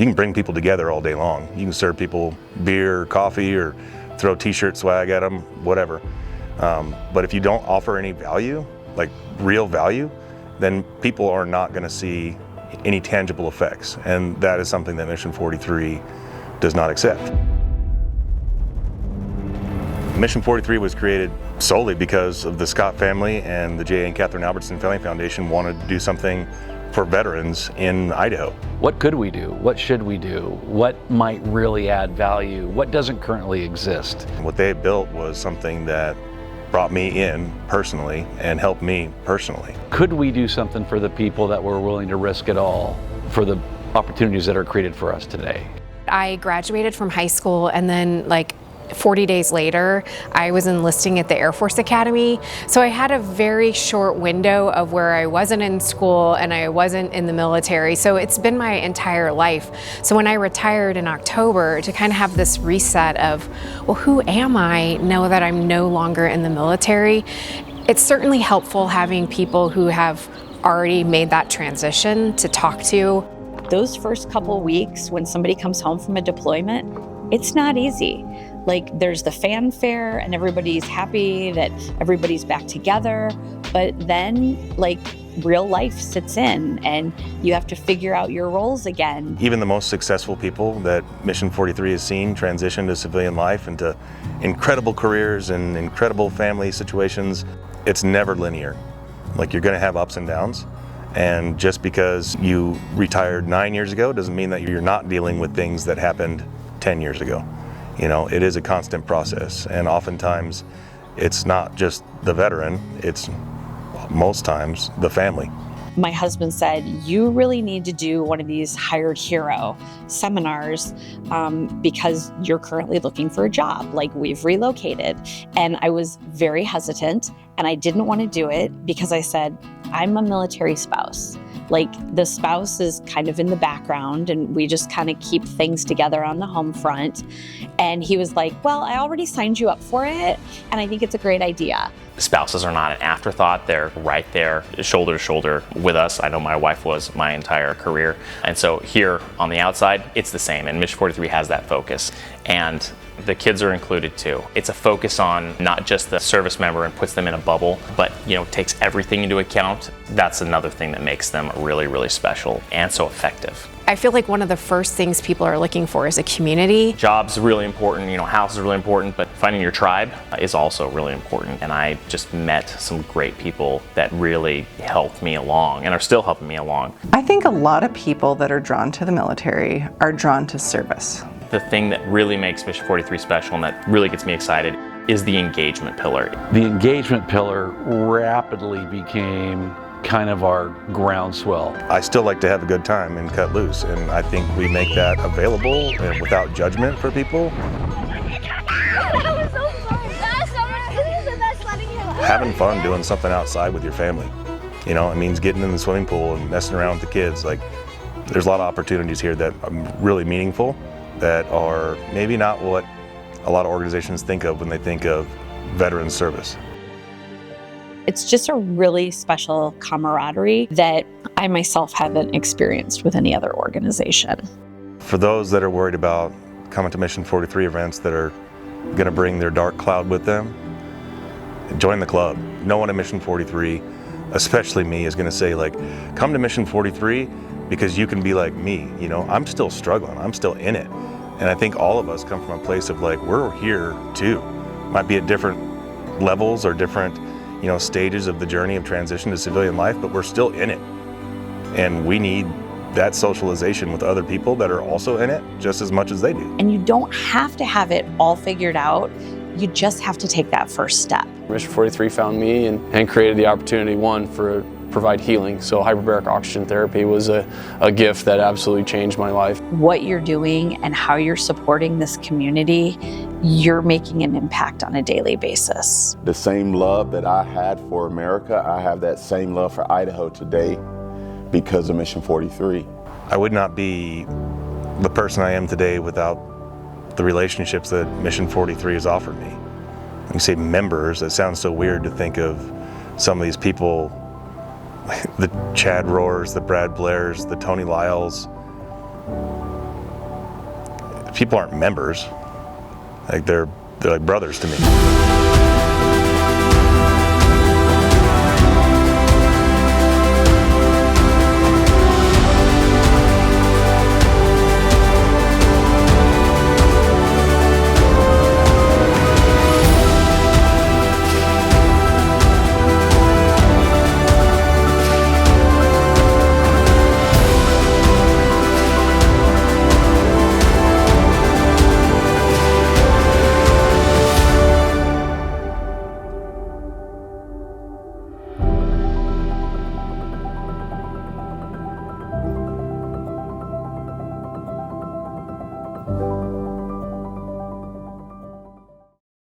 You can bring people together all day long. You can serve people beer or coffee or throw t-shirt swag at them, whatever. But if you don't offer any value, like real value, then people are not going to see any tangible effects. And that is something that Mission 43 does not accept. Mission 43 was created solely because of the Scott family, and the J. and Catherine Albertson Family Foundation wanted to do something for veterans in Idaho. What could we do? What should we do? What might really add value? What doesn't currently exist? What they built was something that brought me in personally and helped me personally. Could we do something for the people that were willing to risk it all for the opportunities that are created for us today? I graduated from high school, and then 40 days later, I was enlisting at the Air Force Academy. So I had a very short window of where I wasn't in school and I wasn't in the military. So it's been my entire life. So when I retired in October, to kind of have this reset of, well, who am I? Know that I'm no longer in the military. It's certainly helpful having people who have already made that transition to talk to. Those first couple weeks when somebody comes home from a deployment, it's not easy. There's the fanfare and everybody's happy that everybody's back together, but then real life sits in and you have to figure out your roles again. Even the most successful people that Mission 43 has seen transition to civilian life into incredible careers and incredible family situations, it's never linear. You're gonna have ups and downs. And just because you retired 9 years ago doesn't mean that you're not dealing with things that happened 10 years ago. It is a constant process, and oftentimes it's not just the veteran, it's most times the family. My husband said, you really need to do one of these hired hero seminars because you're currently looking for a job. We've relocated. And I was very hesitant, and I didn't want to do it because I said, I'm a military spouse. The spouse is kind of in the background, and we just kind of keep things together on the home front. And he was like, well, I already signed you up for it, and I think it's a great idea. Spouses are not an afterthought. They're right there, shoulder to shoulder with us. I know my wife was my entire career. And so here on the outside, it's the same. And Mission 43 has that focus. And the kids are included too. It's a focus on not just the service member and puts them in a bubble, but takes everything into account. That's another thing that makes them really, really special and so effective. I feel like one of the first things people are looking for is a community. Jobs are really important, house is really important, but finding your tribe is also really important. And I just met some great people that really helped me along and are still helping me along. I think a lot of people that are drawn to the military are drawn to service. The thing that really makes Mission 43 special and that really gets me excited is the engagement pillar. The engagement pillar rapidly became kind of our groundswell. I still like to have a good time and cut loose, and I think we make that available and without judgment for people. That was so fun. That's so much. This is the best sledding hill. Having fun doing something outside with your family. It means getting in the swimming pool and messing around with the kids. There's a lot of opportunities here that are really meaningful, that are maybe not what a lot of organizations think of when they think of veteran service. It's just a really special camaraderie that I myself haven't experienced with any other organization. For those that are worried about coming to Mission 43 events that are going to bring their dark cloud with them, join the club. No one at Mission 43, especially me, is going to say come to Mission 43 because you can be like me. I'm still struggling. I'm still in it. And I think all of us come from a place of we're here too. Might be at different levels or different stages of the journey of transition to civilian life, but we're still in it. And we need that socialization with other people that are also in it just as much as they do. And you don't have to have it all figured out. You just have to take that first step. Mission 43 found me and created the opportunity, for provide healing. So hyperbaric oxygen therapy was a gift that absolutely changed my life. What you're doing and how you're supporting this community, you're making an impact on a daily basis. The same love that I had for America, I have that same love for Idaho today because of Mission 43. I would not be the person I am today without the relationships that Mission 43 has offered me. When you say members, it sounds so weird to think of some of these people, the Chad Roars, the Brad Blairs, the Tony Lyles. people aren't members. Like they're like brothers to me.